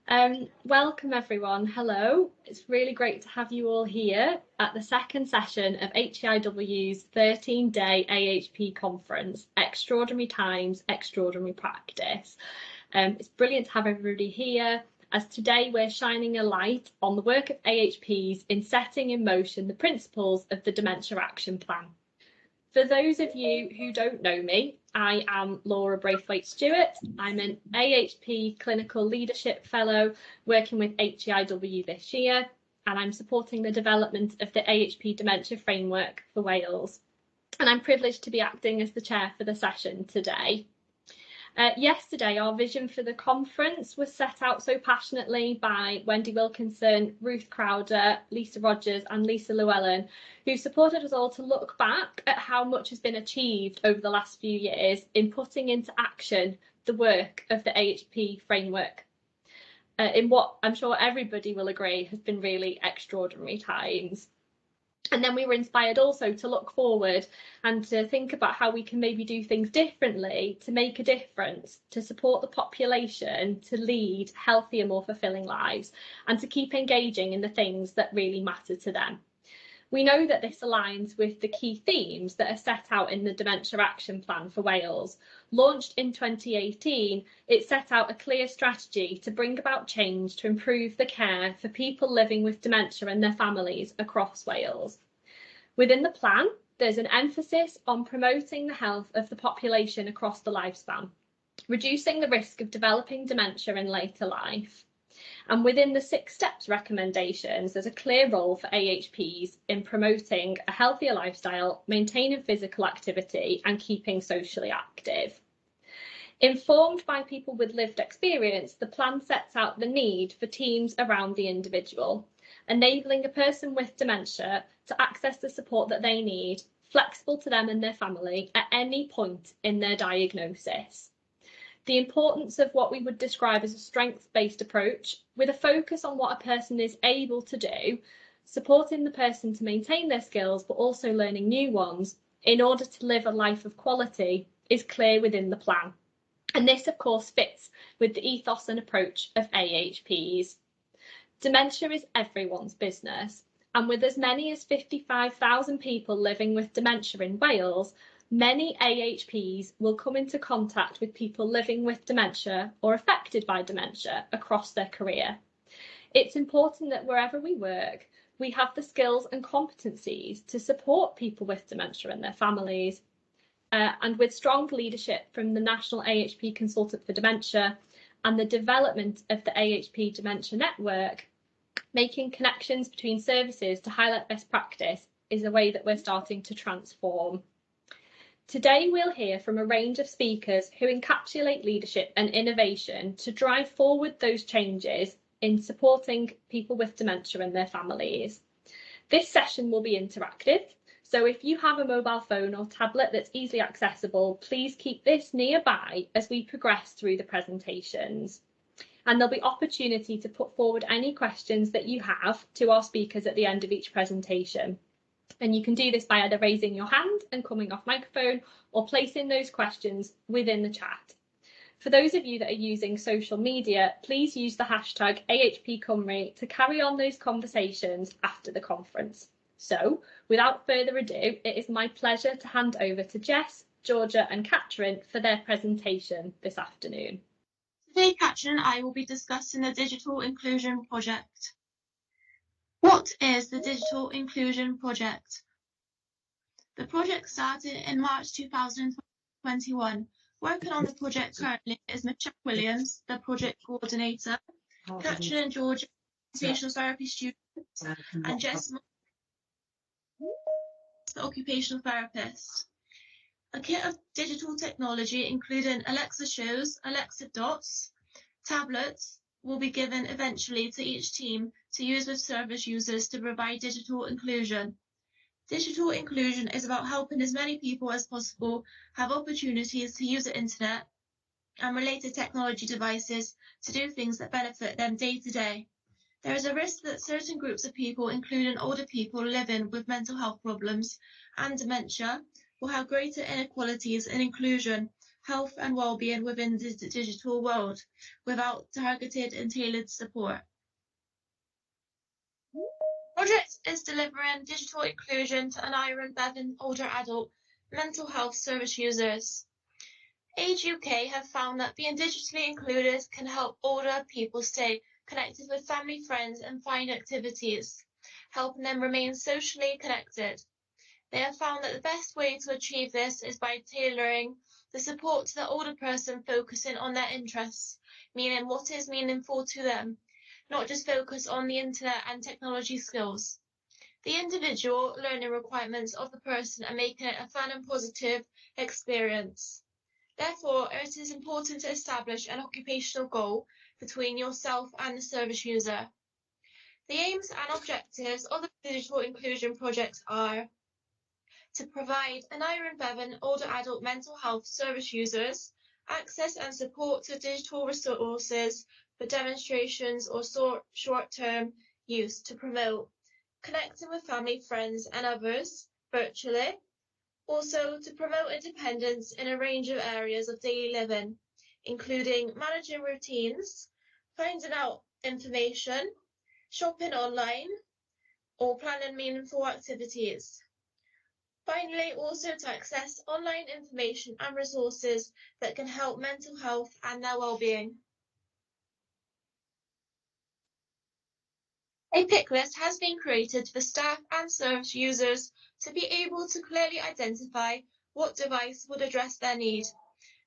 Welcome everyone. Hello. It's really great to have you all here at the second session of HEIW's 13-day AHP conference, Extraordinary Times, Extraordinary Practice. It's brilliant to have everybody here, as today we're shining a light on the work of AHPs in setting in motion the principles of the Dementia Action Plan. For those of you who don't know me, I am Laura Braithwaite-Stewart. I'm an AHP Clinical Leadership Fellow working with HEIW this year, and I'm supporting the development of the AHP Dementia Framework for Wales. And I'm privileged to be acting as the chair for the session today. Yesterday, our vision for the conference was set out so passionately by Wendy Wilkinson, Ruth Crowder, Lisa Rogers and Lisa Llewellyn, who supported us all to look back at how much has been achieved over the last few years in putting into action the work of the AHP framework, in what I'm sure everybody will agree has been really extraordinary times. And then we were inspired also to look forward and to think about how we can maybe do things differently to make a difference, to support the population to lead healthier, more fulfilling lives, and to keep engaging in the things that really matter to them. We know that this aligns with the key themes that are set out in the Dementia Action Plan for Wales. Launched in 2018, it set out a clear strategy to bring about change to improve the care for people living with dementia and their families across Wales. Within the plan, there's an emphasis on promoting the health of the population across the lifespan, reducing the risk of developing dementia in later life. And within the 6 steps recommendations, there's a clear role for AHPs in promoting a healthier lifestyle, maintaining physical activity and keeping socially active. Informed by people with lived experience, the plan sets out the need for teams around the individual, enabling a person with dementia to access the support that they need, flexible to them and their family at any point in their diagnosis. The importance of what we would describe as a strengths-based approach, with a focus on what a person is able to do, supporting the person to maintain their skills but also learning new ones in order to live a life of quality, is clear within the plan. And this, of course, fits with the ethos and approach of AHPs. Dementia is everyone's business, and with as many as 55,000 people living with dementia in Wales, many AHPs will come into contact with people living with dementia or affected by dementia across their career. It's important that wherever we work, we have the skills and competencies to support people with dementia and their families. And with strong leadership from the National AHP Consultant for Dementia and the development of the AHP Dementia Network, making connections between services to highlight best practice is a way that we're starting to transform. Today, we'll hear from a range of speakers who encapsulate leadership and innovation to drive forward those changes in supporting people with dementia and their families. This session will be interactive, so if you have a mobile phone or tablet that's easily accessible, please keep this nearby as we progress through the presentations. And there'll be opportunity to put forward any questions that you have to our speakers at the end of each presentation. And you can do this by either raising your hand and coming off microphone or placing those questions within the chat. For those of you that are using social media, please use the hashtag AHPCymru to carry on those conversations after the conference. So, without further ado, it is my pleasure to hand over to Jess, Georgia and Catherine for their presentation this afternoon. Today, Catherine and I will be discussing the Digital Inclusion Project. What is the Digital Inclusion Project? The project started in March 2021. Working on the project currently is Michelle Williams, the project coordinator, Catherine and George, occupational therapy students, and Jess, the occupational therapist. A kit of digital technology, including Alexa shows, Alexa dots, tablets, will be given eventually to each team to use with service users to provide digital inclusion. Digital inclusion is about helping as many people as possible have opportunities to use the internet and related technology devices to do things that benefit them day to day. There is a risk that certain groups of people, including older people living with mental health problems and dementia, will have greater inequalities in inclusion. health and well-being within the digital world without targeted and tailored support. Project is delivering digital inclusion to Anira Bevan older adult mental health service users. Age UK have found that being digitally included can help older people stay connected with family, friends and find activities, helping them remain socially connected. They have found that the best way to achieve this is by tailoring the support to the older person, focusing on their interests, meaning what is meaningful to them, not just focus on the internet and technology skills. The individual learning requirements of the person are making it a fun and positive experience. Therefore, it is important to establish an occupational goal between yourself and the service user. The aims and objectives of the digital inclusion project are to provide Anira Bevan older adult mental health service users access and support to digital resources for demonstrations or short-term use to promote connecting with family, friends and others virtually. Also, to promote independence in a range of areas of daily living, including managing routines, finding out information, shopping online, or planning meaningful activities. Finally, also to access online information and resources that can help mental health and their well-being. A pick list has been created for staff and service users to be able to clearly identify what device would address their need.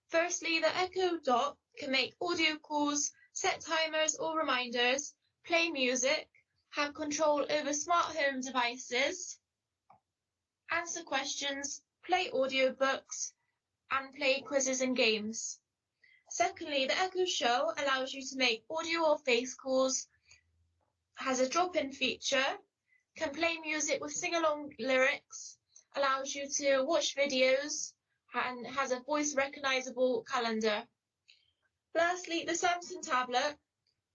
Firstly, the Echo Dot can make audio calls, set timers or reminders, play music, have control over smart home devices, answer questions, play audiobooks, and play quizzes and games. Secondly, the Echo Show allows you to make audio or face calls, has a drop-in feature, can play music with sing-along lyrics, allows you to watch videos, and has a voice-recognizable calendar. Lastly, the Samsung tablet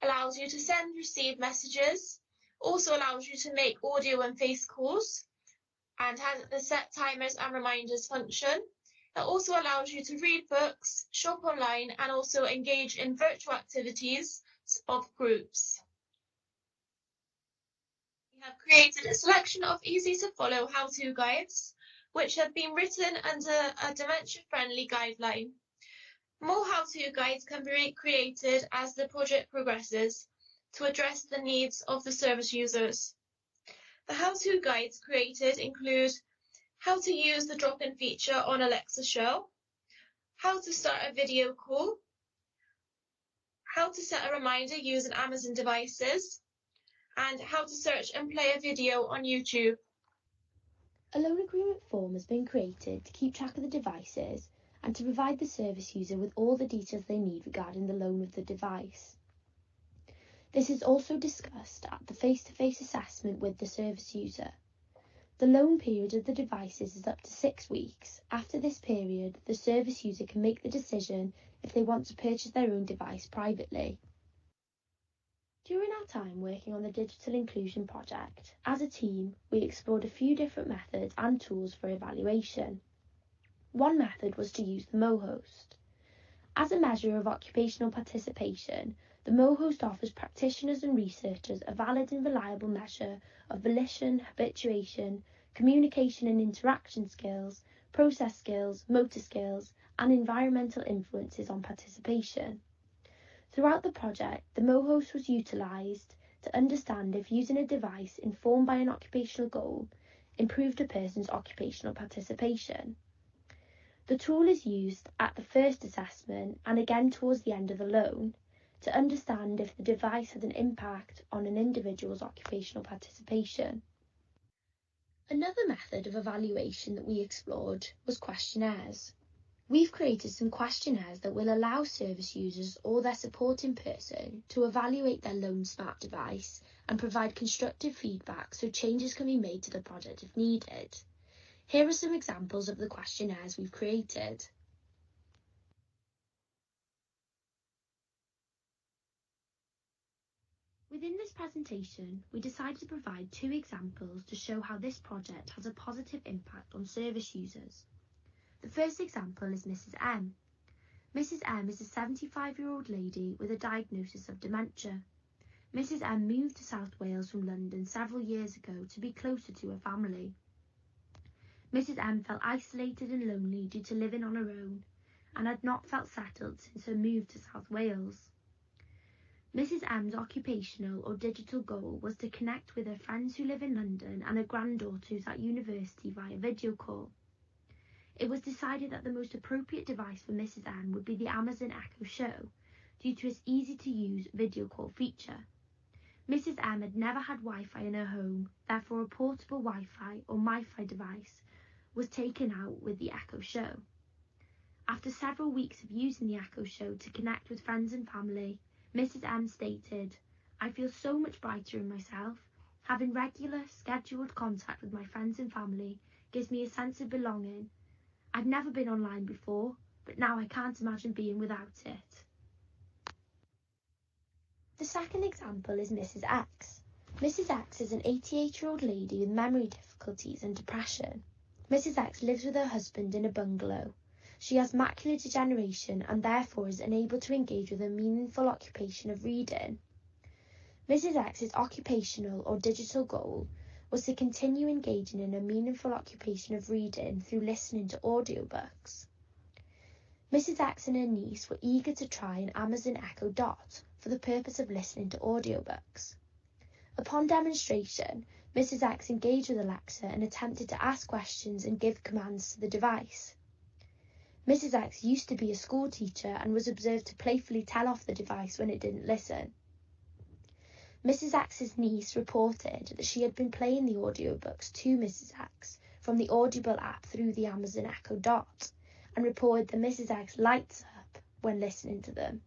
allows you to send and receive messages, also allows you to make audio and face calls, and has the set timers and reminders function. It also allows you to read books, shop online, and also engage in virtual activities of groups. We have created a selection of easy-to-follow how-to guides, which have been written under a dementia-friendly guideline. More how-to guides can be created as the project progresses to address the needs of the service users. The how-to guides created include how to use the drop-in feature on Alexa Show, how to start a video call, how to set a reminder using Amazon devices, and how to search and play a video on YouTube. A loan agreement form has been created to keep track of the devices and to provide the service user with all the details they need regarding the loan of the device. This is also discussed at the face-to-face assessment with the service user. The loan period of the devices is up to 6 weeks. After this period, the service user can make the decision if they want to purchase their own device privately. During our time working on the Digital Inclusion project, as a team, we explored a few different methods and tools for evaluation. One method was to use the MoHost. As a measure of occupational participation, the MoHost offers practitioners and researchers a valid and reliable measure of volition, habituation, communication and interaction skills, process skills, motor skills, and environmental influences on participation. Throughout the project, the MoHost was utilised to understand if using a device informed by an occupational goal improved a person's occupational participation. The tool is used at the first assessment and again towards the end of the loan to understand if the device had an impact on an individual's occupational participation. Another method of evaluation that we explored was questionnaires. We've created some questionnaires that will allow service users or their supporting person to evaluate their loan smart device and provide constructive feedback so changes can be made to the project if needed. Here are some examples of the questionnaires we've created. Within this presentation, we decided to provide 2 examples to show how this project has a positive impact on service users. The first example is Mrs. M. Mrs. M is a 75-year-old lady with a diagnosis of dementia. Mrs. M moved to South Wales from London several years ago to be closer to her family. Mrs. M felt isolated and lonely due to living on her own and had not felt settled since her move to South Wales. Mrs. M's occupational or digital goal was to connect with her friends who live in London and her granddaughter who's at university via video call. It was decided that the most appropriate device for Mrs. M would be the Amazon Echo Show due to its easy-to-use video call feature. Mrs. M had never had Wi-Fi in her home, therefore a portable Wi-Fi or MiFi device was taken out with the Echo Show. After several weeks of using the Echo Show to connect with friends and family, Mrs. M stated, "I feel so much brighter in myself. Having regular, scheduled contact with my friends and family gives me a sense of belonging. I've never been online before, but now I can't imagine being without it." The second example is Mrs. X. Mrs. X is an 88-year-old lady with memory difficulties and depression. Mrs. X lives with her husband in a bungalow. She has macular degeneration and therefore is unable to engage with a meaningful occupation of reading. Mrs. X's occupational or digital goal was to continue engaging in a meaningful occupation of reading through listening to audiobooks. Mrs. X and her niece were eager to try an Amazon Echo Dot for the purpose of listening to audiobooks. Upon demonstration, Mrs. X engaged with Alexa and attempted to ask questions and give commands to the device. Mrs. X used to be a school teacher and was observed to playfully tell off the device when it didn't listen. Mrs. X's niece reported that she had been playing the audiobooks to Mrs. X from the Audible app through the Amazon Echo Dot and reported that Mrs. X lights up when listening to them.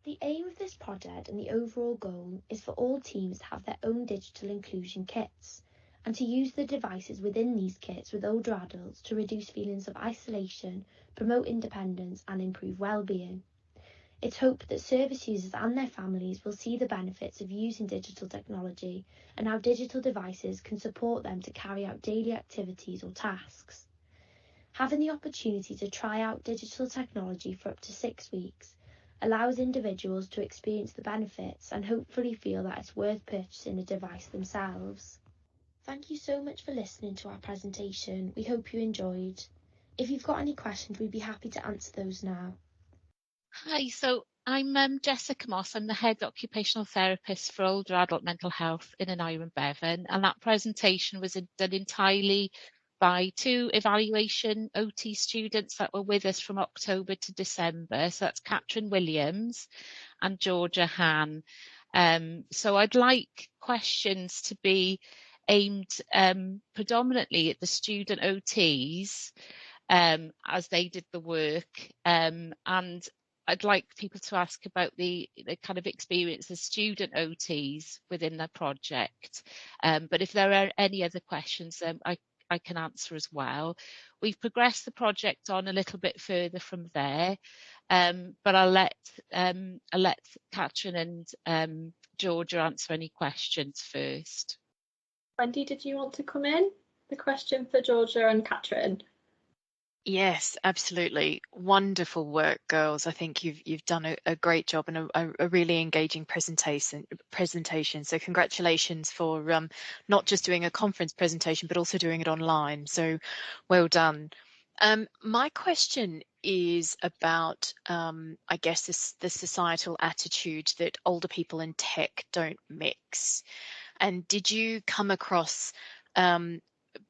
The aim of this project and the overall goal is for all teams to have their own digital inclusion kits and to use the devices within these kits with older adults to reduce feelings of isolation, promote independence and improve well-being. It's hoped that service users and their families will see the benefits of using digital technology and how digital devices can support them to carry out daily activities or tasks. Having the opportunity to try out digital technology for up to 6 weeks allows individuals to experience the benefits and hopefully feel that it's worth purchasing a device themselves. Thank you so much for listening to our presentation. We hope you enjoyed. If you've got any questions, we'd be happy to answer those now. Hi, so I'm Jessica Moss. I'm the head occupational therapist for older adult mental health in Aneurin and Bevan, and that presentation was done entirely by 2 evaluation OT students that were with us from October to December. So that's Catherine Williams and Georgia Han. So I'd like questions to be aimed predominantly at the student OTs as they did the work, and I'd like people to ask about the kind of experience as student OTs within the project. But if there are any other questions, I can answer as well. We've progressed the project on a little bit further from there, but I'll let Catherine and Georgia answer any questions first. Wendy, did you want to come in? The question for Georgia and Catherine. Yes, absolutely. Wonderful work, girls. I think you've done a great job and a really engaging presentation. So congratulations for not just doing a conference presentation, but also doing it online. So well done. My question is about, I guess, the societal attitude that older people and tech don't mix. And did you come across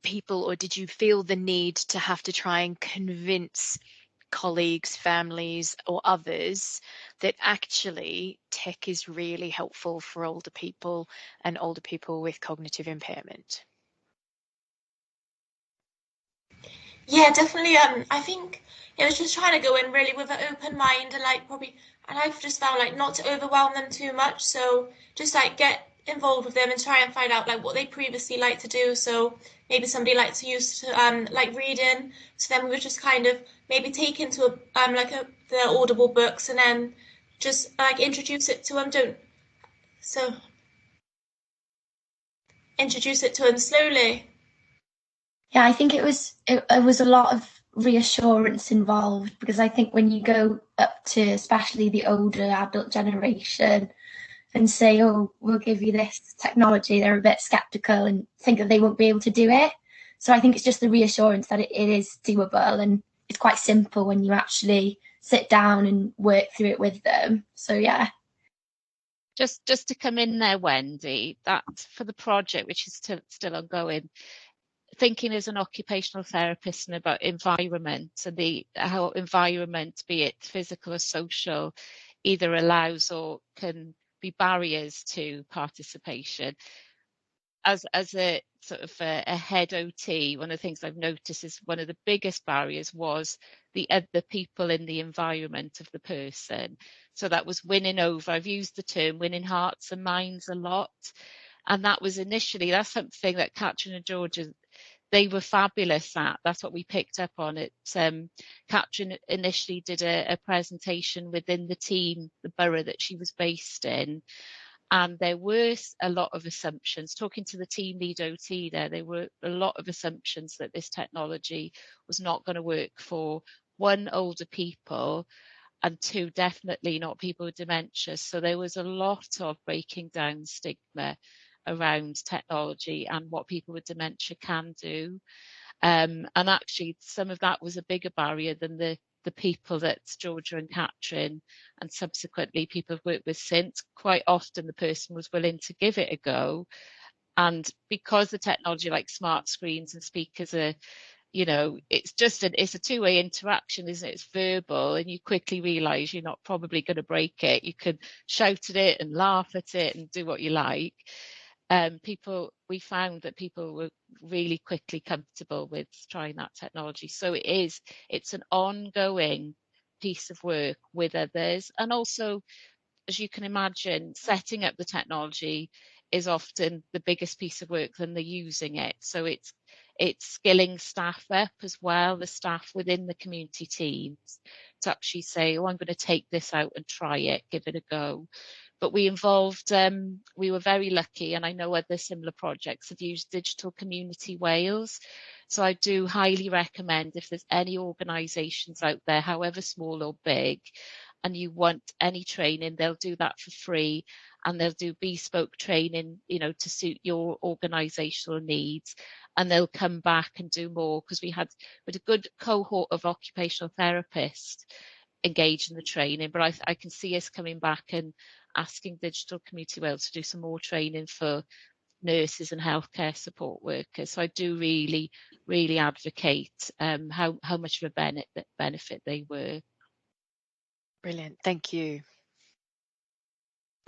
people, or did you feel the need to have to try and convince colleagues, families, or others that actually tech is really helpful for older people and older people with cognitive impairment? Yeah, definitely. I think it was just trying to go in really with an open mind and I've just found not to overwhelm them too much. So just get involved with them and try and find out what they previously liked to do. So maybe somebody liked to use to reading. So then we would just kind of maybe take into the Audible books and then just introduce it to them. Introduce it to them slowly. Yeah, I think it was a lot of reassurance involved, because I think when you go up to especially the older adult generation and say, oh, we'll give you this technology, they're a bit skeptical and think that they won't be able to do it. So I think it's just the reassurance that it is doable, and it's quite simple when you actually sit down and work through it with them. So yeah. Just to come in there, Wendy, that for the project, which is still ongoing, thinking as an occupational therapist and about environment and how environment, be it physical or social, either allows or can be barriers to participation. As a sort of a head OT, one of the things I've noticed is one of the biggest barriers was the other people in the environment of the person. So that was winning over. I've used the term winning hearts and minds a lot. And that was initially, that's something that Katrin and Georgia, they were fabulous at. That's what we picked up on it. Katrin initially did a presentation within the team, the borough that she was based in. And there were a lot of assumptions. Talking to the team lead OT there were a lot of assumptions that this technology was not going to work for, one, older people, and two, definitely not people with dementia. So there was a lot of breaking down stigma around technology and what people with dementia can do. And actually, some of that was a bigger barrier than the people that Georgia and Katrin and subsequently people have worked with since. Quite often the person was willing to give it a go. And because the technology like smart screens and speakers are, it's a two-way interaction, isn't it? It's verbal, and you quickly realise you're not probably going to break it. You can shout at it and laugh at it and do what you like. We found that people were really quickly comfortable with trying that technology. So it's an ongoing piece of work with others. And also, as you can imagine, setting up the technology is often the biggest piece of work than the using it. So it's skilling staff up as well, the staff within the community teams, to actually say, oh, I'm going to take this out and try it, give it a go. But we were very lucky, and I know other similar projects have used Digital Community Wales. So I do highly recommend, if there's any organisations out there, however small or big, and you want any training, they'll do that for free, and they'll do bespoke training, to suit your organisational needs, and they'll come back and do more, because we had a good cohort of occupational therapists engaged in the training. But I can see us coming back and asking Digital Community Wales to do some more training for nurses and healthcare support workers. So I do really, really advocate how much of a benefit they were. Brilliant, thank you.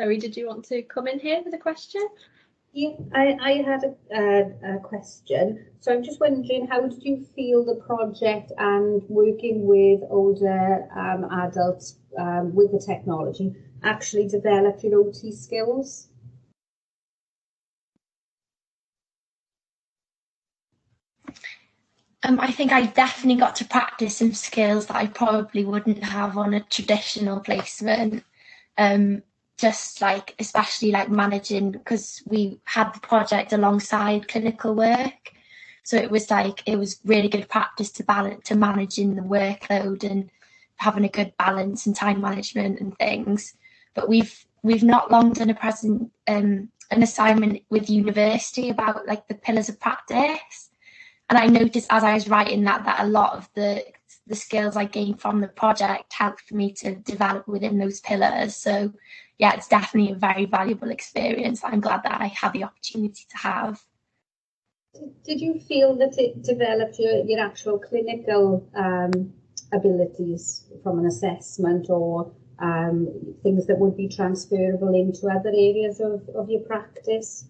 Zoe, did you want to come in here with a question? Yeah, I had a question. So I'm just wondering, how did you feel the project and working with older adults with the technology actually developed your OT skills? I think I definitely got to practice some skills that I probably wouldn't have on a traditional placement. Just like, especially like managing, because we had the project alongside clinical work. So it was really good practice to managing the workload and having a good balance and time management and things. But we've not long done an assignment with university about like the pillars of practice. And I noticed as I was writing that a lot of the skills I gained from the project helped me to develop within those pillars. So yeah, it's definitely a very valuable experience. I'm glad that I had the opportunity to have. Did you feel that it developed your actual clinical abilities from an assessment, or things that would be transferable into other areas of your practice?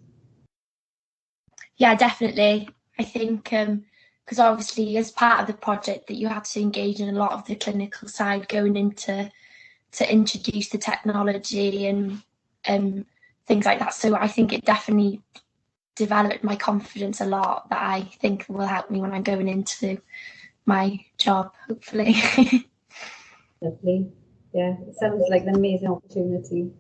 Yeah, definitely. I think because obviously as part of the project that you had to engage in a lot of the clinical side going into to introduce the technology and things like that. So I think it definitely developed my confidence a lot, that I think will help me when I'm going into my job, hopefully. Definitely. Yeah, it sounds like an amazing opportunity.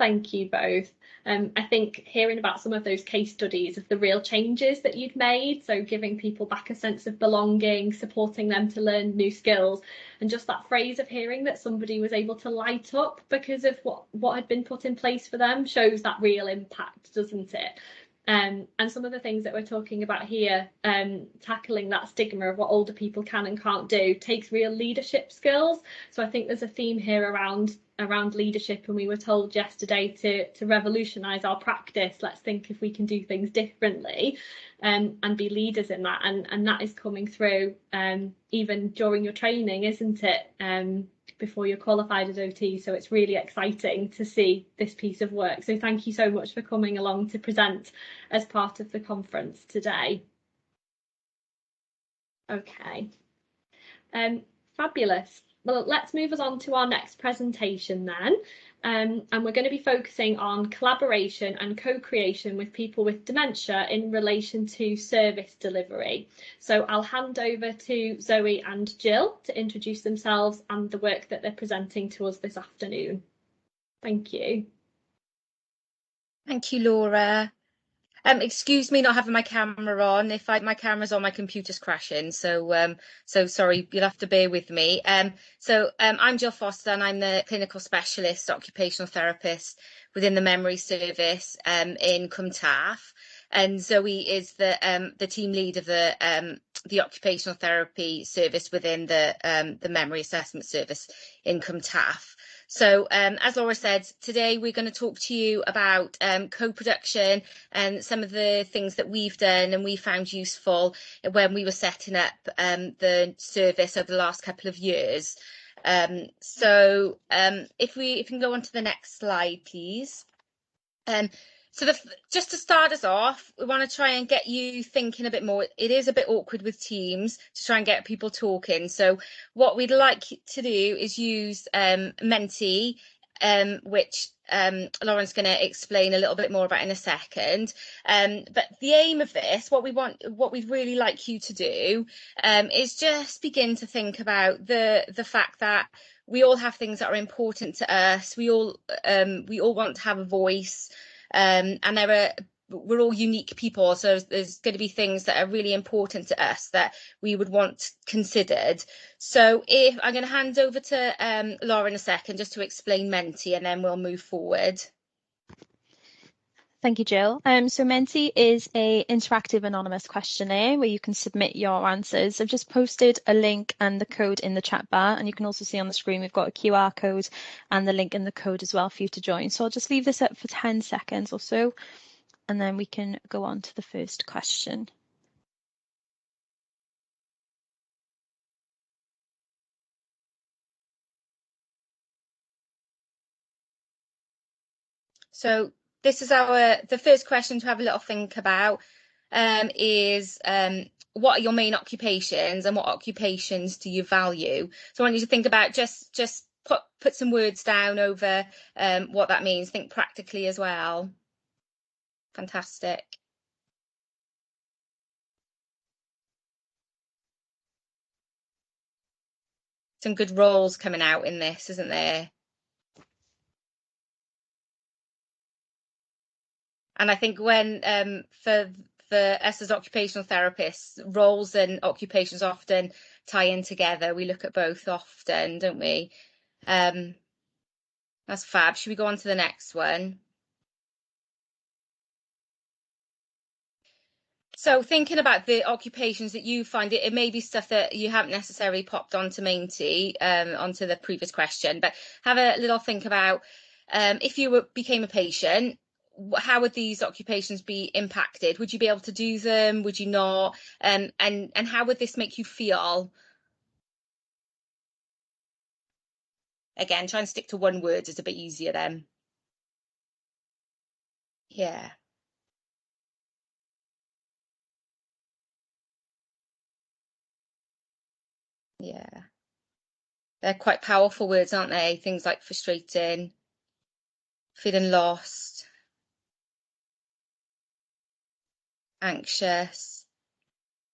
Thank you both. I think hearing about some of those case studies of the real changes that you'd made, so giving people back a sense of belonging, supporting them to learn new skills, and just that phrase of hearing that somebody was able to light up because of what had been put in place for them shows that real impact, doesn't it? And some of the things that we're talking about here, tackling that stigma of what older people can and can't do, takes real leadership skills. So I think there's a theme here around leadership, and we were told yesterday to revolutionize our practice. Let's think if we can do things differently, and be leaders in that. And that is coming through even during your training, isn't it? Before you're qualified as OT. So it's really exciting to see this piece of work. So thank you so much for coming along to present as part of the conference today. Okay. Fabulous. Well, let's move us on to our next presentation then. And we're going to be focusing on collaboration and co-creation with people with dementia in relation to service delivery. So I'll hand over to Zoe and Jill to introduce themselves and the work that they're presenting to us this afternoon. Thank you. Thank you, Laura. Excuse me not having my camera on. If my camera's on, my computer's crashing. So sorry, you'll have to bear with me. I'm Jill Foster, and I'm the clinical specialist occupational therapist within the memory service in Cwmtaf. And Zoe is the team lead of the occupational therapy service within the memory assessment service in Cwmtaf. So as Laura said, today we're going to talk to you about co-production and some of the things that we've done and we found useful when we were setting up the service over the last couple of years. If we can go on to the next slide, please. Just to start us off, we want to try and get you thinking a bit more. It is a bit awkward with Teams to try and get people talking. So what we'd like to do is use Menti, which Lauren's going to explain a little bit more about in a second. But the aim of this, what we'd really like you to do, is just begin to think about the fact that we all have things that are important to us. We all want to have a voice. And we're all unique people, so there's going to be things that are really important to us that we would want considered. So if I'm going to hand over to Laura in a second just to explain Menti, and then we'll move forward. Thank you, Jill. So Menti is an interactive anonymous questionnaire where you can submit your answers. I've just posted a link and the code in the chat bar, and you can also see on the screen we've got a QR code and the link in the code as well for you to join. So I'll just leave this up for 10 seconds or so, and then we can go on to the first question. So this is the first question to have a little think about, is what are your main occupations and what occupations do you value? So I want you to think about just put some words down over what that means. Think practically as well. Fantastic. Some good roles coming out in this, isn't there? And I think when for us as occupational therapists, roles and occupations often tie in together. We look at both often, don't we? That's fab. Should we go on to the next one? So thinking about the occupations that you find, it may be stuff that you haven't necessarily popped onto Menti, onto the previous question, but have a little think about if you became a patient, how would these occupations be impacted? Would you be able to do them? Would you not? And how would this make you feel? Again, try and stick to one word is a bit easier then. Yeah. Yeah. They're quite powerful words, aren't they? Things like frustrating, feeling lost, anxious.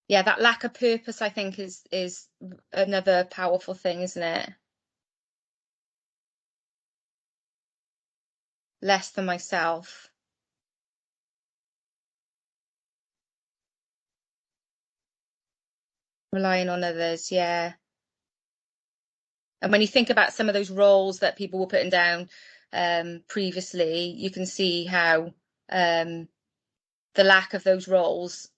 Yeah, that lack of purpose, I think, is another powerful thing, isn't it? less than myself. Relying on others, yeah. And when you think about some of those roles that people were putting down previously, you can see how the lack of those roles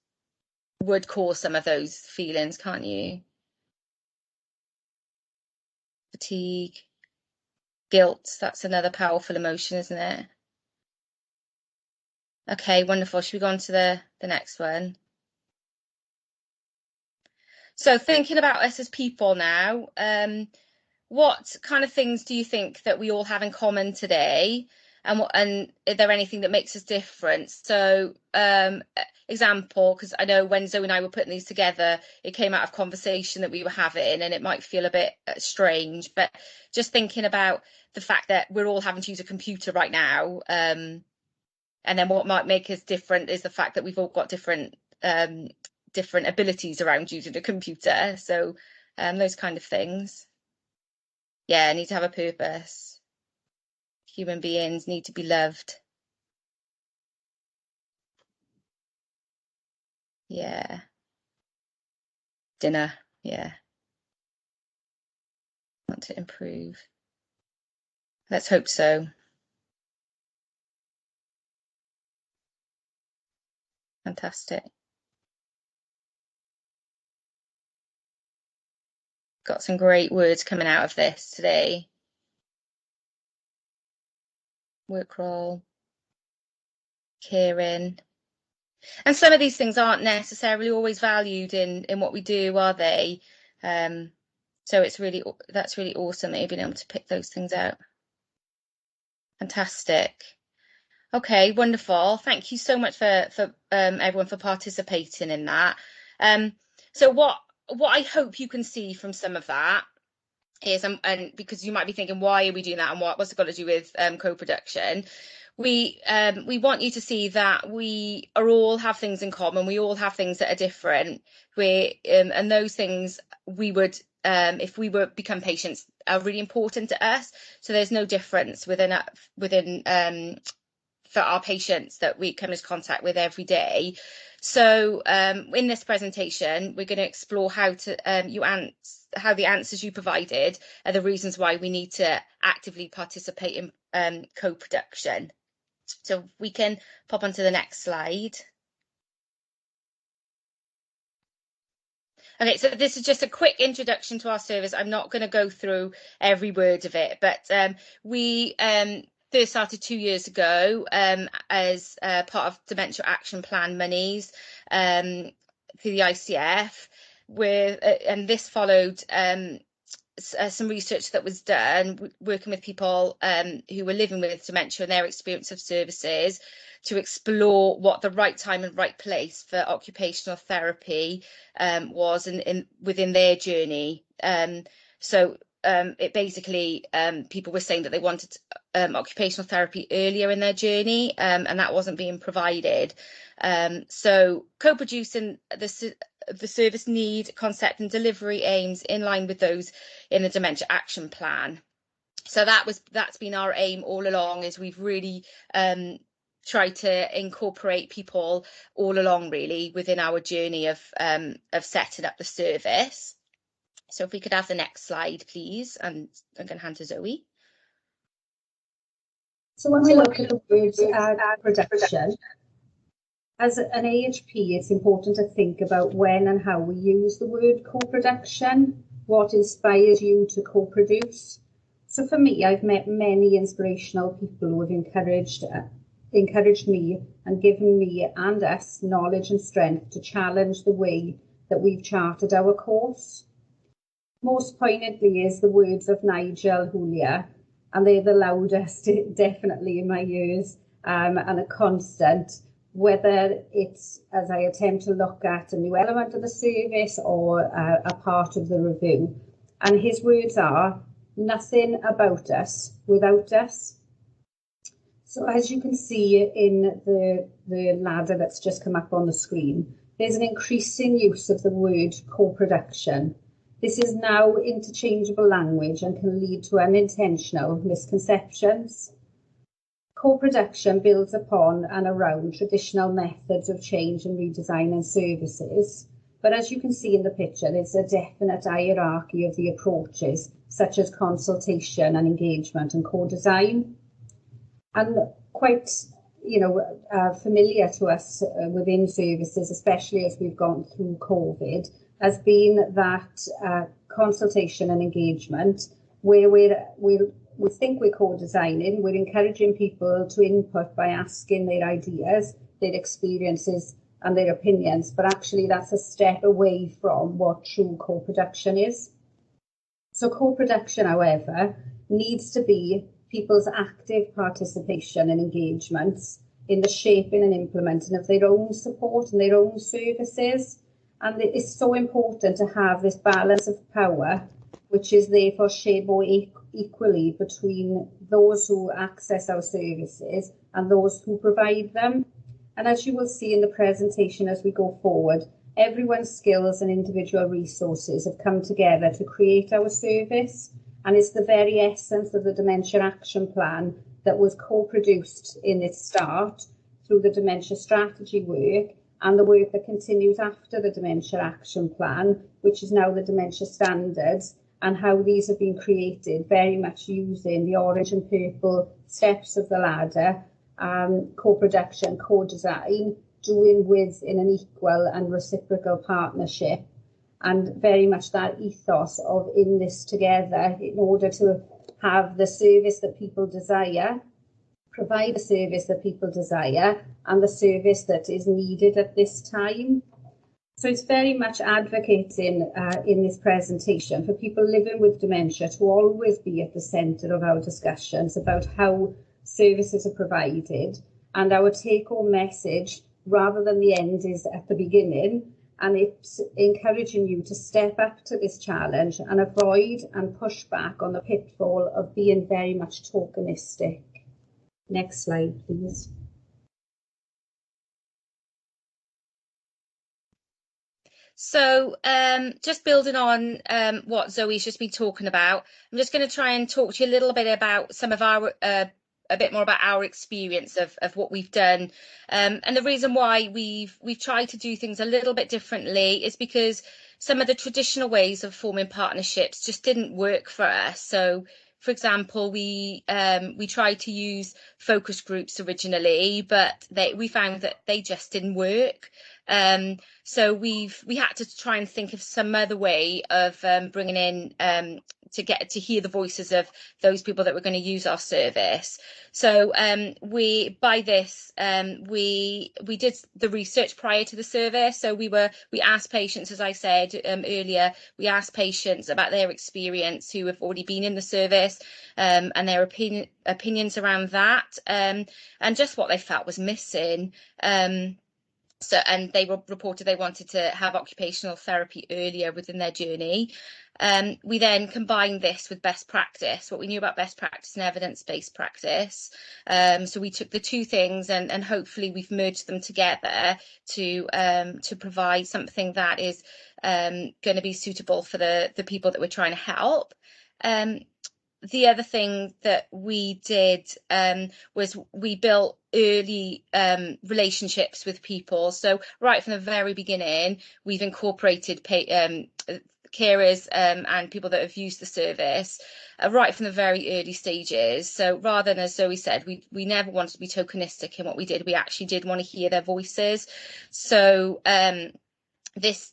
would cause some of those feelings, can't you? Fatigue, guilt, that's another powerful emotion, isn't it? Okay, wonderful. Should we go on to the next one? So thinking about us as people now, what kind of things do you think that we all have in common today? And is there anything that makes us different? So example, because I know when Zoe and I were putting these together, it came out of conversation that we were having, and it might feel a bit strange, but just thinking about the fact that we're all having to use a computer right now, and then what might make us different is the fact that we've all got different abilities around using a computer. So those kind of things. Yeah, need to have a purpose. Human beings need to be loved. Yeah. Dinner, yeah. Want to improve. Let's hope so. Fantastic. Got some great words coming out of this today. Work role, caring. And some of these things aren't necessarily always valued in what we do, are they? So that's really awesome that you've been able to pick those things out. Fantastic. Okay, wonderful. Thank you so much for everyone for participating in that. So what I hope you can see from some of that is, and because you might be thinking, why are we doing that, and what's it got to do with co-production? We want you to see that we all have things in common. We all have things that are different. And those things we would, if we were become patients, are really important to us. So there's no difference within for our patients that we come into contact with every day. So in this presentation, we're going to explore how to how the answers you provided are the reasons why we need to actively participate in co-production. So we can pop onto the next slide. Okay, so this is just a quick introduction to our service. I'm not going to go through every word of it, but we first started 2 years ago as part of Dementia Action Plan monies through the ICF, and this followed some research that was done working with people who were living with dementia and their experience of services to explore what the right time and right place for occupational therapy was within their journey. So it basically, people were saying that they wanted occupational therapy earlier in their journey, and that wasn't being provided. So co-producing the service need, concept and delivery aims in line with those in the Dementia Action Plan. So that's been our aim all along, is we've really tried to incorporate people all along really within our journey of setting up the service. So if we could have the next slide, please, and I'm going to hand to Zoe. So when we look at the words production, as an AHP, it's important to think about when and how we use the word co-production. What inspires you to co-produce? So for me, I've met many inspirational people who have encouraged me and given me and us knowledge and strength to challenge the way that we've charted our course. Most poignantly is the words of Nigel Julia, and they're the loudest definitely in my ears, and a constant, whether it's as I attempt to look at a new element of the service or a part of the review. And his words are, nothing about us without us. So as you can see in the ladder that's just come up on the screen, there's an increasing use of the word co-production. This is now interchangeable language and can lead to unintentional misconceptions. Co-production builds upon and around traditional methods of change and redesign and services, but as you can see in the picture, there's a definite hierarchy of the approaches, such as consultation and engagement and co-design. And quite, familiar to us within services, especially as we've gone through COVID, has been that consultation and engagement, where we think we're co-designing, we're encouraging people to input by asking their ideas, their experiences and their opinions, but actually that's a step away from what true co-production is. So co-production, however, needs to be people's active participation and engagements in the shaping and implementing of their own support and their own services. And it's so important to have this balance of power, which is therefore shared more equally between those who access our services and those who provide them. And as you will see in the presentation as we go forward, everyone's skills and individual resources have come together to create our service, and it's the very essence of the Dementia Action Plan that was co-produced in its start through the dementia strategy work and the work that continues after the Dementia Action Plan, which is now the Dementia Standards, and how these have been created very much using the orange and purple steps of the ladder, co-production, co-design, doing with in an equal and reciprocal partnership, and very much that ethos of in this together in order to have the service that people desire, provide the service that people desire, and the service that is needed at this time. So it's very much advocating in this presentation for people living with dementia to always be at the centre of our discussions about how services are provided, and our take-home message, rather than the end, is at the beginning, and it's encouraging you to step up to this challenge and avoid and push back on the pitfall of being very much tokenistic. Next slide, please. So just building on what Zoe's just been talking about, I'm just going to try and talk to you a little bit about some of our a bit more about our experience of what we've done, and the reason why we've tried to do things a little bit differently is because some of the traditional ways of forming partnerships just didn't work for us. So, for example, we tried to use focus groups originally, but we found that they just didn't work. So we had to try and think of some other way of bringing in to get to hear the voices of those people that were going to use our service. So we did the research prior to the service. So we asked patients, as I said earlier, we asked patients about their experience who have already been in the service, and their opinions around that, and just what they felt was missing. So, and they reported they wanted to have occupational therapy earlier within their journey. We then combined this with best practice, what we knew about best practice and evidence-based practice. So we took the two things and hopefully we've merged them together to provide something that is going to be suitable for the people that we're trying to help. The other thing that we did was we built early relationships with people. So right from the very beginning, we've incorporated carers and people that have used the service right from the very early stages. So rather than, as Zoe said, we never wanted to be tokenistic in what we did. We actually did want to hear their voices. So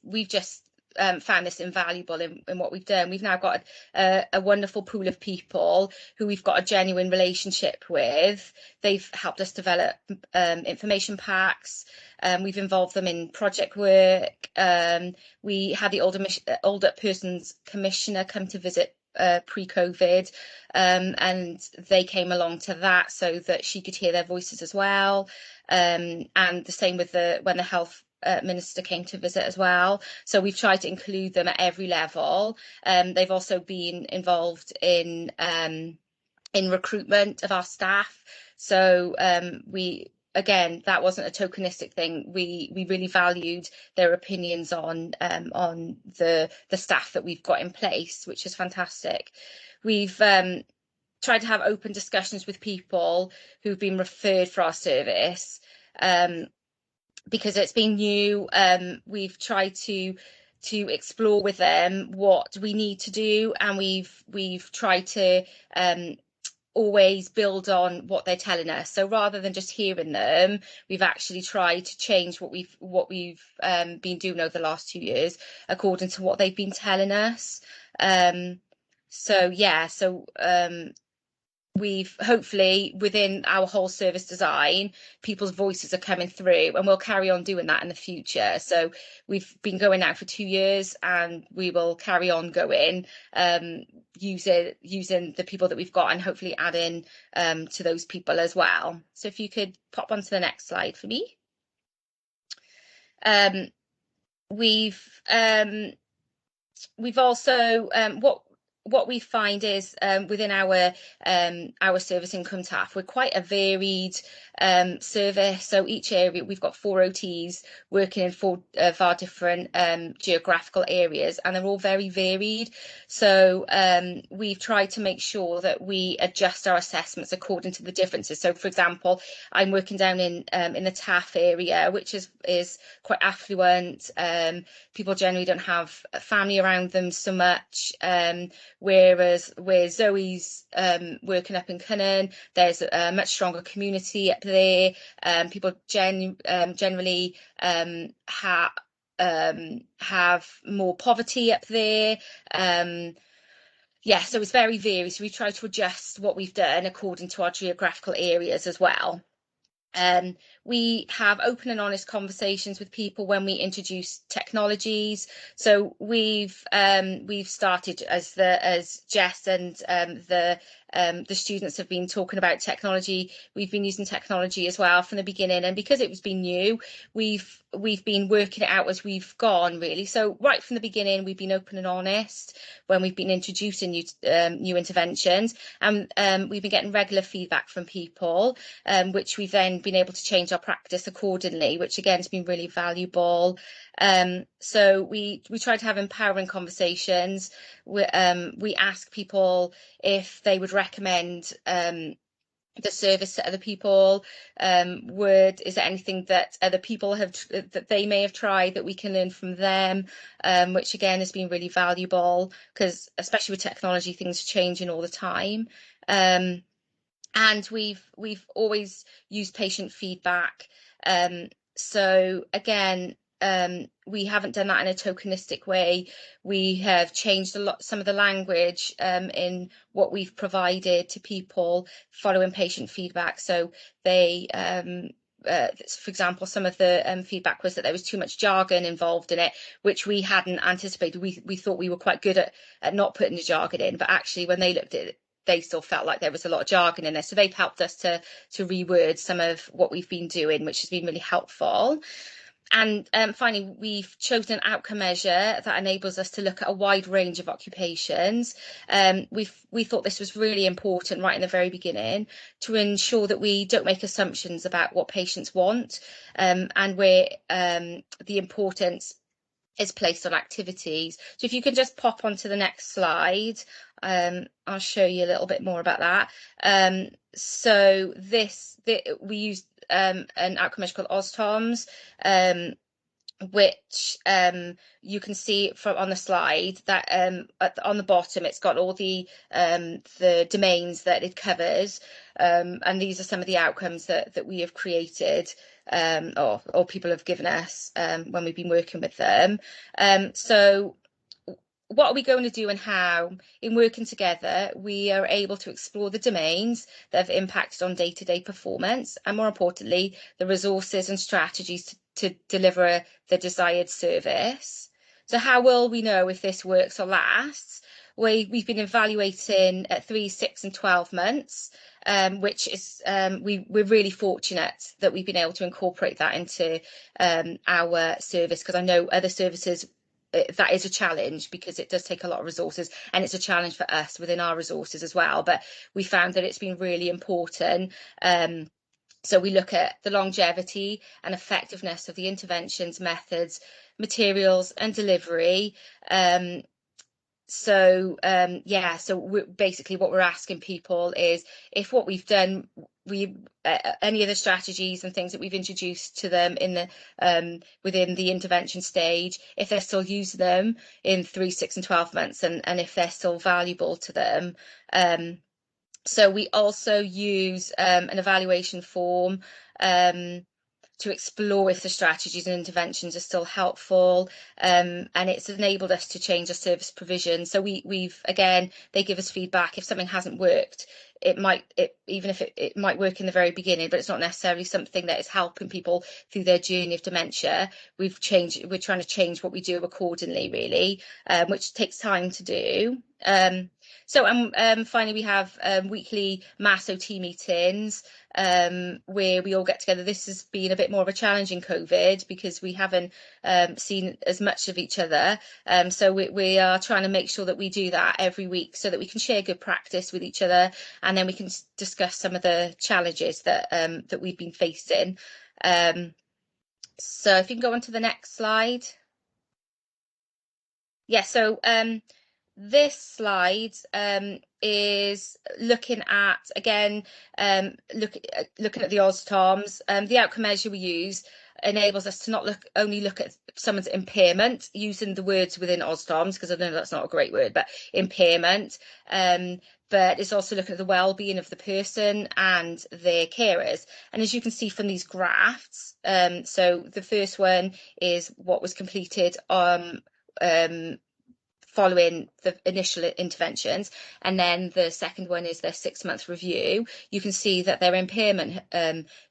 we've just found this invaluable in what we've done. We've now got a wonderful pool of people who we've got a genuine relationship with. They've helped us develop information packs. We've involved them in project work. We had the older person's commissioner come to visit pre-COVID, and they came along to that so that she could hear their voices as well. And the same with when the health minister came to visit as well. So we've tried to include them at every level. They've also been involved in recruitment of our staff. So again, that wasn't a tokenistic thing. We really valued their opinions on the staff that we've got in place, which is fantastic. We've tried to have open discussions with people who've been referred for our service. Because it's been new, we've tried to explore with them what we need to do, and we've tried to always build on what they're telling us. So rather than just hearing them, we've actually tried to change what we've been doing over the last 2 years according to what they've been telling us. We've hopefully, within our whole service design, people's voices are coming through, and we'll carry on doing that in the future. So we've been going now for 2 years, and we will carry on going, using the people that we've got, and hopefully adding to those people as well. So if you could pop onto the next slide for me. We've also what we find is within our service income TAF, we're quite a varied service. So each area, we've got 4 OTs working in 4 of our different geographical areas, and they're all very varied. So we've tried to make sure that we adjust our assessments according to the differences. So, for example, I'm working down in the TAF area, which is quite affluent. People generally don't have family around them so much. Whereas where Zoe's working up in Cynnon, there's a much stronger community up there. People generally have more poverty up there. So it's very varied. So we try to adjust what we've done according to our geographical areas as well. We have open and honest conversations with people when we introduce technologies. So we've started, as Jess and the students have been talking about technology. We've been using technology as well from the beginning, and because it was been new, we've been working it out as we've gone, really. So right from the beginning, we've been open and honest when we've been introducing new interventions, and we've been getting regular feedback from people, which we've then been able to change our practice accordingly, which again has been really valuable. So we try to have empowering conversations. We ask people if they would recommend the service to other people. Is there anything that other people that they may have tried that we can learn from them, which again has been really valuable, because especially with technology, things are changing all the time. And we've always used patient feedback. So again, we haven't done that in a tokenistic way. We have changed some of the language in what we've provided to people following patient feedback. So they, for example, some of the feedback was that there was too much jargon involved in it, which we hadn't anticipated. We thought we were quite good at not putting the jargon in, but actually when they looked at it, they still felt like there was a lot of jargon in there. So they've helped us to reword some of what we've been doing, which has been really helpful. And finally, we've chosen an outcome measure that enables us to look at a wide range of occupations. We thought this was really important right in the very beginning, to ensure that we don't make assumptions about what patients want, and where the importance is placed on activities. So if you can just pop onto the next slide, I'll show you a little bit more about that. So we used an outcome measure called OzTOMS, which you can see from on the slide that on the bottom it's got all the domains that it covers, and these are some of the outcomes that we have created, or people have given us when we've been working with them. So what are we going to do, and how? In working together, we are able to explore the domains that have impacted on day-to-day performance, and more importantly, the resources and strategies to deliver the desired service. So how will we know if this works or lasts? We've been evaluating at 3, 6 and 12 months, which is we're really fortunate that we've been able to incorporate that into our service, because I know other services that is a challenge, because it does take a lot of resources, and it's a challenge for us within our resources as well. But we found that it's been really important. So we look at the longevity and effectiveness of the interventions, methods, materials and delivery. so basically what we're asking people is if what we've done, any of the strategies and things that we've introduced to them in the within the intervention stage, if they're still using them in 3, 6 and 12 months, and if they're still valuable to them. So we also use an evaluation form to explore if the strategies and interventions are still helpful, and it's enabled us to change our service provision. So we've again, they give us feedback if something hasn't worked. It might work in the very beginning, but it's not necessarily something that is helping people through their journey of dementia. We're trying to change what we do accordingly, really, which takes time to do. Finally, we have weekly mass OT meetings where we all get together. This has been a bit more of a challenge in COVID because we haven't seen as much of each other. So we are trying to make sure that we do that every week so that we can share good practice with each other, and then we can discuss some of the challenges that we've been facing. So if you can go on to the next slide. Yeah, so this slide is looking at, again, looking at the OSTOMs. The outcome measure we use enables us to not only look at someone's impairment, using the words within OSTOMs, because I know that's not a great word, but impairment, but it's also looking at the well-being of the person and their carers. And as you can see from these graphs, so the first one is what was completed following the initial interventions, and then the second one is their 6-month review. You can see that their impairment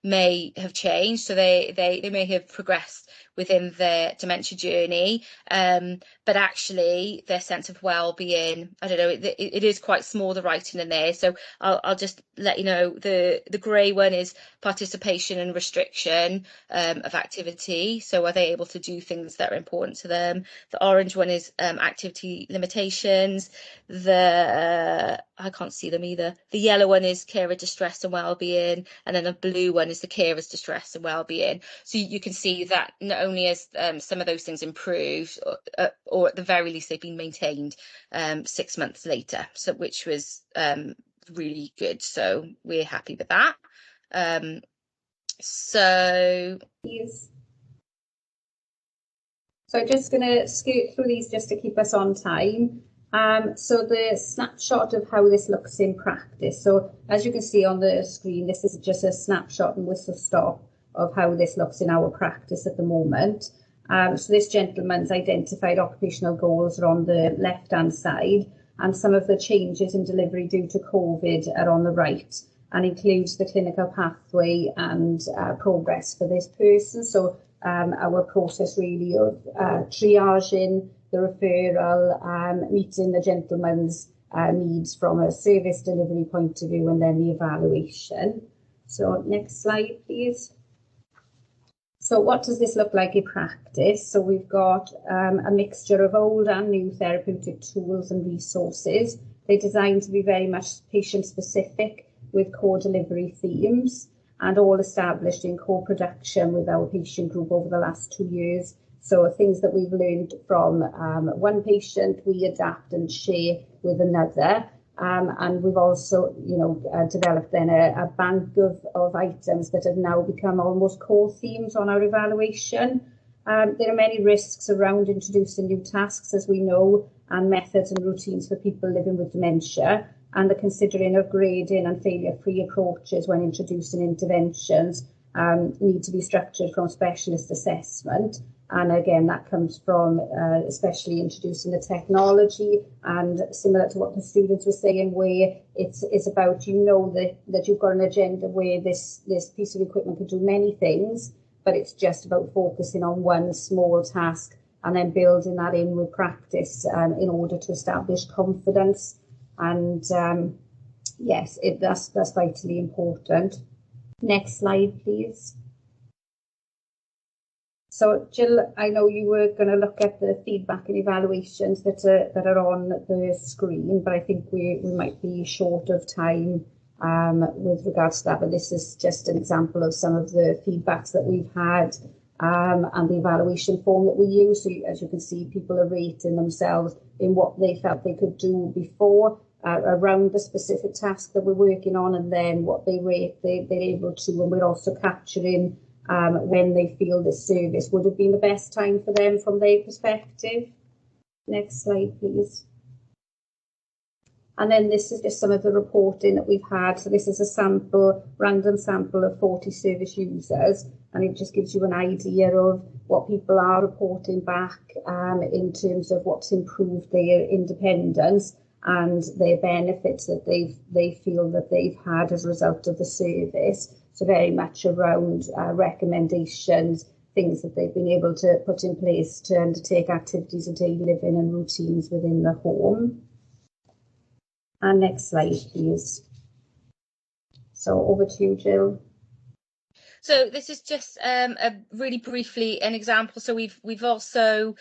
may have changed, so they may have progressed within their dementia journey, but actually their sense of well-being, I don't know, it is quite small, the writing in there, so I'll just let you know. The grey one is participation and restriction of activity, so are they able to do things that are important to them. The orange one is activity limitations. I can't see them either. The yellow one is carer distress and well-being, and then the blue one is the carer's distress and well-being. So you can see that not only has some of those things improved, or at the very least they've been maintained 6 months later, so which was really good. So we're happy with that. So I'm just going to scoot through these just to keep us on time. So the snapshot of how this looks in practice. So as you can see on the screen, this is just a snapshot and whistle stop of how this looks in our practice at the moment. So this gentleman's identified occupational goals are on the left-hand side, and some of the changes in delivery due to COVID are on the right, and includes the clinical pathway and progress for this person. So our process really of triaging the referral, meeting the gentleman's needs from a service delivery point of view, and then the evaluation. So next slide, please. So what does this look like in practice? So we've got a mixture of old and new therapeutic tools and resources. They're designed to be very much patient-specific with core delivery themes, and all established in co-production with our patient group over the last 2 years. So things that we've learned from one patient, we adapt and share with another. And we've also, developed then a bank of items that have now become almost core themes on our evaluation. There are many risks around introducing new tasks, as we know, and methods and routines for people living with dementia. And the considering of grading and failure-free approaches when introducing interventions need to be structured from specialist assessment. And again, that comes from especially introducing the technology, and similar to what the students were saying, where it's about, that you've got an agenda where this piece of equipment can do many things, but it's just about focusing on one small task and then building that in with practice in order to establish confidence. And yes, that's vitally important. Next slide, please. So Jill, I know you were going to look at the feedback and evaluations that are on the screen, but I think we might be short of time with regards to that. But this is just an example of some of the feedbacks that we've had and the evaluation form that we use. So as you can see, people are rating themselves in what they felt they could do before around the specific task that we're working on, and then what they rate they're able to. And we're also capturing when they feel this service would have been the best time for them from their perspective. Next slide, please. And then this is just some of the reporting that we've had. So this is a sample, random sample of 40 service users, and it just gives you an idea of what people are reporting back in terms of what's improved their independence and their benefits that they feel that they've had as a result of the service. So very much around recommendations, things that they've been able to put in place to undertake activities of daily living and routines within the home. And next slide, please. So over to you, Jill. So this is just really briefly an example. So we've also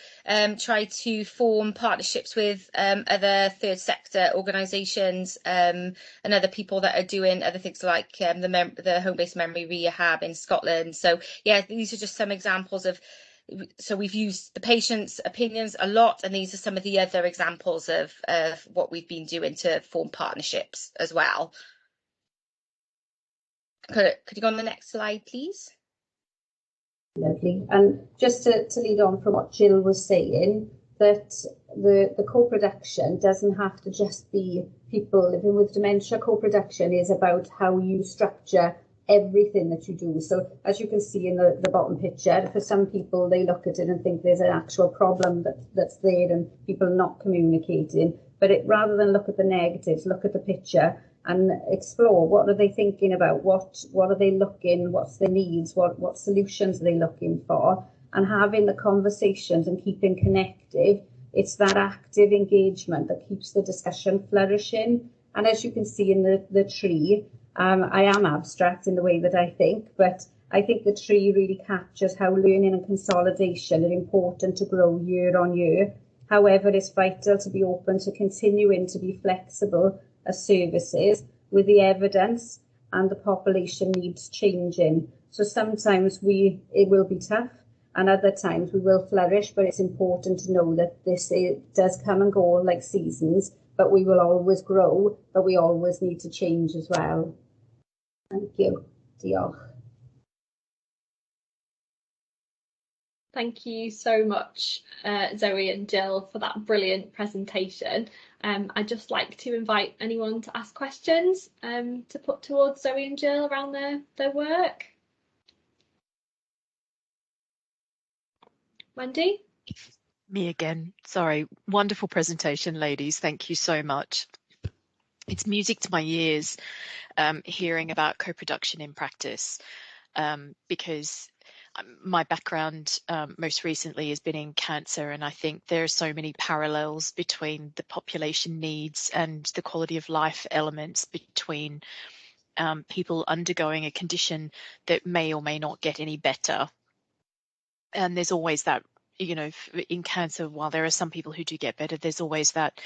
tried to form partnerships with other third sector organisations and other people that are doing other things like the home-based memory rehab in Scotland. So yeah, these are just some examples of. So we've used the patients' opinions a lot, and these are some of the other examples of what we've been doing to form partnerships as well. Could you go on the next slide, please? Lovely. And just to lead on from what Jill was saying, that the co-production doesn't have to just be people living with dementia. Co-production is about how you structure everything that you do. So as you can see in the bottom picture, for some people, they look at it and think there's an actual problem that's there and people not communicating. But rather than look at the negatives, look at the picture and explore what are they thinking about, what are they looking, what's their needs, what solutions are they looking for, and having the conversations and keeping connected. It's that active engagement that keeps the discussion flourishing. And as you can see in the tree, I am abstract in the way that I think, but I think the tree really captures how learning and consolidation are important to grow year on year. However, it's vital to be open to continuing to be flexible as services with the evidence and the population needs changing. So sometimes it will be tough and other times we will flourish, but it's important to know that it does come and go like seasons, but we will always grow, but we always need to change as well. Thank you. Diolch. Thank you so much, Zoe and Jill, for that brilliant presentation. I'd just like to invite anyone to ask questions to put towards Zoe and Jill around their work. Wendy? Me again. Sorry. Wonderful presentation, ladies. Thank you so much. It's music to my ears hearing about co-production in practice because my background most recently has been in cancer, and I think there are so many parallels between the population needs and the quality of life elements between people undergoing a condition that may or may not get any better. And there's always that, you know, in cancer, while there are some people who do get better, there's always that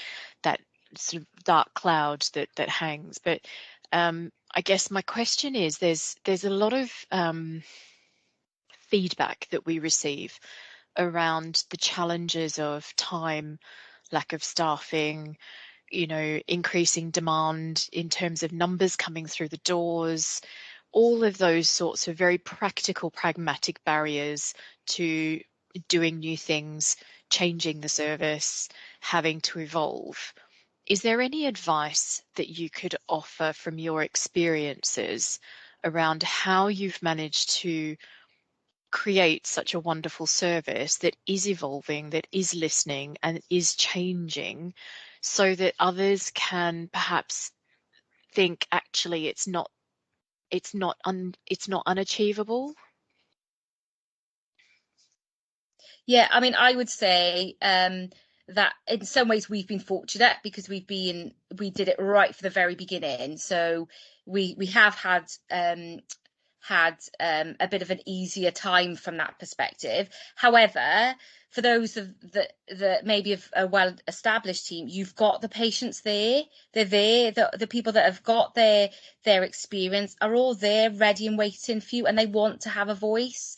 sort of dark cloud that hangs. But I guess my question is, there's a lot of feedback that we receive around the challenges of time, lack of staffing, you know, increasing demand in terms of numbers coming through the doors, all of those sorts of very practical, pragmatic barriers to doing new things, changing the service, having to evolve. Is there any advice that you could offer from your experiences around how you've managed to create such a wonderful service that is evolving, that is listening and is changing, so that others can perhaps think actually it's not unachievable? Yeah, I mean, I would say that in some ways we've been fortunate because we did it right for the very beginning. So we have had a bit of an easier time from that perspective. However, for those that maybe of a well-established team, you've got the patients there. They're there. The people that have got their experience are all there, ready and waiting for you, and they want to have a voice.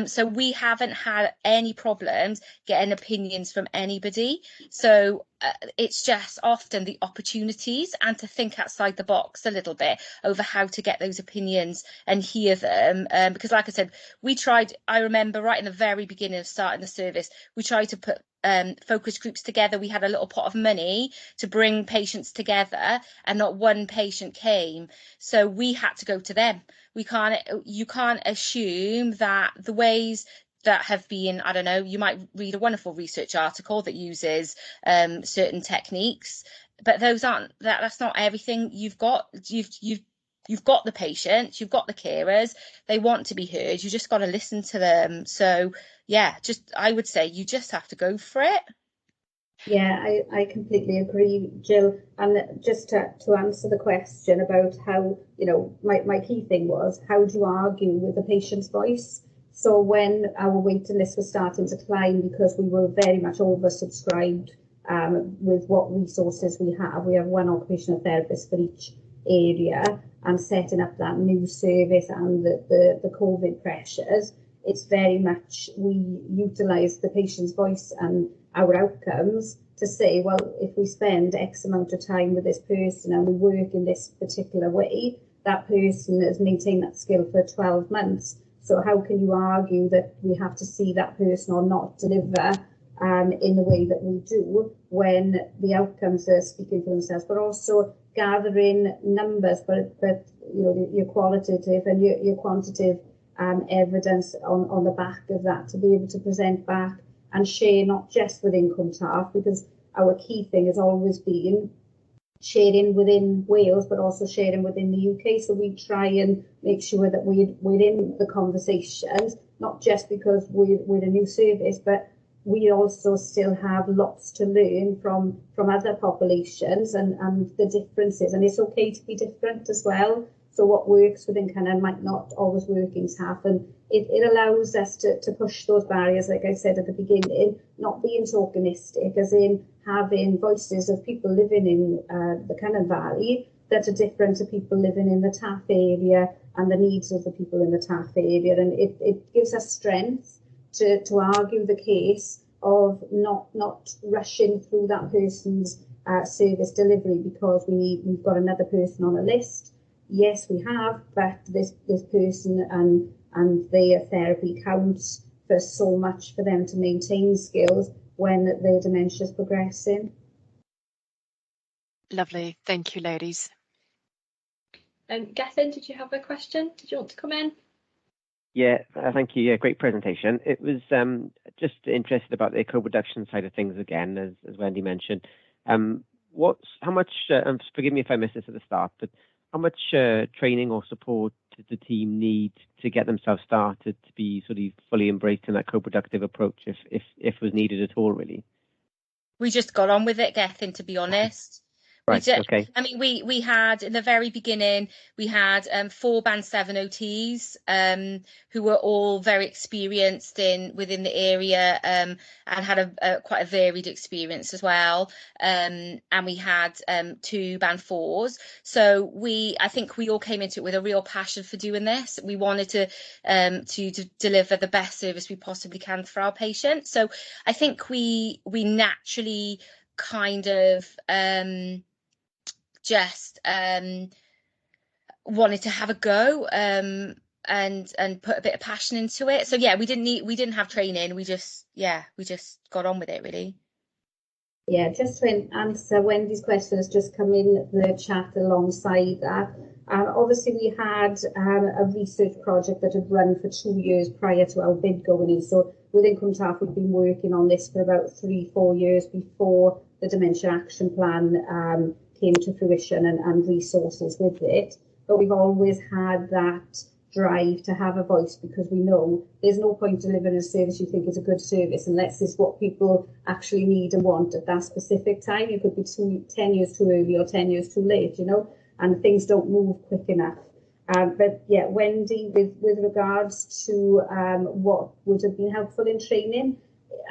So we haven't had any problems getting opinions from anybody. So it's just often the opportunities and to think outside the box a little bit over how to get those opinions and hear them. Because like I said, I remember right in the very beginning of starting the service, we tried to put focus groups together. We had a little pot of money to bring patients together, and not one patient came. So we had to go to them. You can't assume that the ways that have been, I don't know, you might read a wonderful research article that uses certain techniques, but that's not everything. You've got the patients, you've got the carers, they want to be heard, you just got to listen to them. So yeah, I would say you just have to go for it. Yeah, I completely agree, Jill. And just to answer the question about how, my key thing was, how do you argue with the patient's voice? So when our waiting list was starting to climb, because we were very much oversubscribed with what resources we have one occupational therapist for each area, and setting up that new service and the COVID pressures, it's very much we utilise the patient's voice and our outcomes to say, well, if we spend X amount of time with this person and we work in this particular way, that person has maintained that skill for 12 months. So how can you argue that we have to see that person or not deliver in the way that we do when the outcomes are speaking for themselves, but also gathering numbers, but your qualitative and your quantitative evidence on the back of that to be able to present back and share, not just within Cwmtaf, because our key thing has always been sharing within Wales, but also sharing within the UK. So we try and make sure that we're in the conversations, not just because we're a new service, but we also still have lots to learn from other populations and the differences. And it's okay to be different as well. So what works within Cynnar might not always work in Taff, and it allows us to push those barriers, like I said at the beginning, not being tokenistic, as in having voices of people living in the Cynnar Valley that are different to people living in the Taff area and the needs of the people in the Taff area. And it gives us strength to argue the case of not rushing through that person's service delivery because we've got another person on a list. Yes, we have, but this person and their therapy counts for so much for them to maintain skills when their dementia is progressing. Lovely. Thank you, ladies. Gethin, did you have a question? Did you want to come in? Yeah, thank you. Yeah, great presentation. It was just interested about the co-production side of things again, as Wendy mentioned. How much, forgive me if I missed this at the start, but how much training or support did the team need to get themselves started to be sort of fully embraced in that co-productive approach, if was needed at all, really? We just got on with it, Gethin, to be honest. Right, okay. I mean, we had, in the very beginning, we had 4 Band 7 OTs who were all very experienced within the area and had quite a varied experience as well. And we had 2 Band 4s. So I think we all came into it with a real passion for doing this. We wanted to deliver the best service we possibly can for our patients. So I think we naturally kind of just wanted to have a go and put a bit of passion into it. So yeah, we didn't have training. We just got on with it, really. Yeah, just to answer Wendy's question has just come in the chat alongside that. Obviously, we had a research project that had run for 2 years prior to our bid going in. So within Cwmtaf, we've been working on this for about 3-4 years before the Dementia Action Plan came to fruition and resources with it. But we've always had that drive to have a voice, because we know there's no point delivering a service you think is a good service unless it's what people actually need and want at that specific time. You could be 10 years too early or 10 years too late, and things don't move quick enough. But yeah, Wendy, with regards to what would have been helpful in training,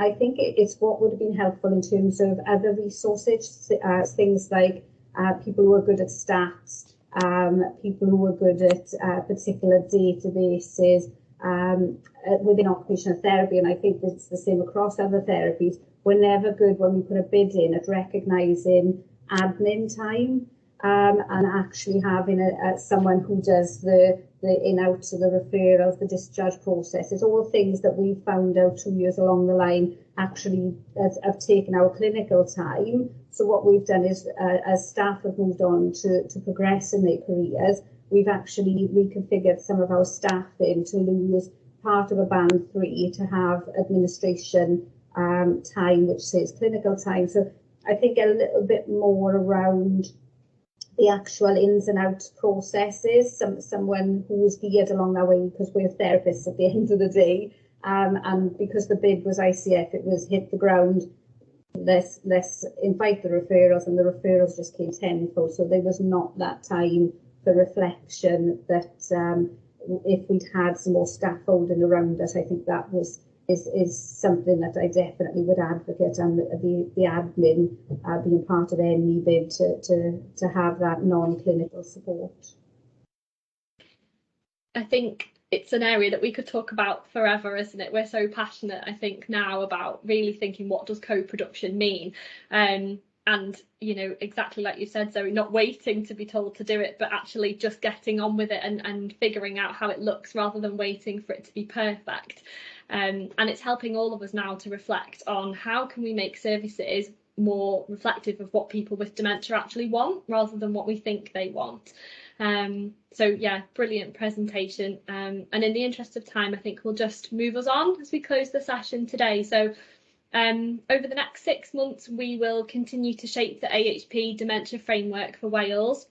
I think it's what would have been helpful in terms of other resources, things like people who are good at stats, people who are good at particular databases, within occupational therapy, and I think it's the same across other therapies. We're never good when we put a bid in at recognising admin time and actually having someone who does the in-out, so the referrals, the discharge processes, all things that we found out 2 years along the line actually have taken our clinical time. So what we've done is, as staff have moved on to progress in their careers, we've actually reconfigured some of our staffing to lose part of a band 3 to have administration time, which says clinical time. So I think a little bit more around the actual ins and outs processes, someone who was geared along that way, because we're therapists at the end of the day, and because the bid was ICF, it was hit the ground, let's invite the referrals, and the referrals just came tenfold, so there was not that time for reflection that if we'd had some more scaffolding around us, I think that is something that I definitely would advocate, and the admin being part of any bid to have that non-clinical support. I think it's an area that we could talk about forever, isn't it? We're so passionate, I think, now about really thinking, what does co-production mean? And, you know, exactly like you said, Zoe, not waiting to be told to do it, but actually just getting on with it and figuring out how it looks rather than waiting for it to be perfect. And it's helping all of us now to reflect on how can we make services more reflective of what people with dementia actually want rather than what we think they want. So yeah, brilliant presentation. And in the interest of time, I think we'll just move us on as we close the session today. So over the next 6 months, we will continue to shape the AHP dementia framework for Wales.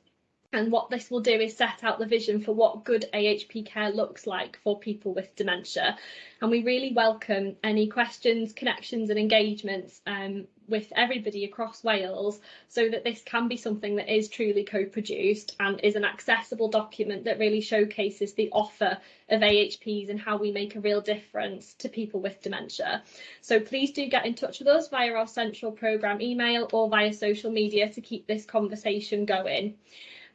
And what this will do is set out the vision for what good AHP care looks like for people with dementia. And we really welcome any questions, connections and engagements with everybody across Wales, so that this can be something that is truly co-produced and is an accessible document that really showcases the offer of AHPs and how we make a real difference to people with dementia. So please do get in touch with us via our central programme email or via social media to keep this conversation going.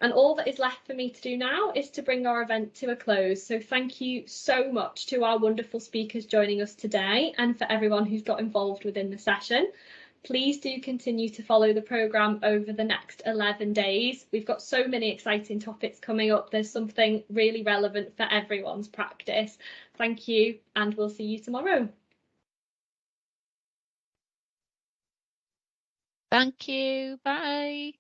And all that is left for me to do now is to bring our event to a close. So thank you so much to our wonderful speakers joining us today, and for everyone who's got involved within the session. Please do continue to follow the programme over the next 11 days. We've got so many exciting topics coming up. There's something really relevant for everyone's practice. Thank you, and we'll see you tomorrow. Thank you. Bye.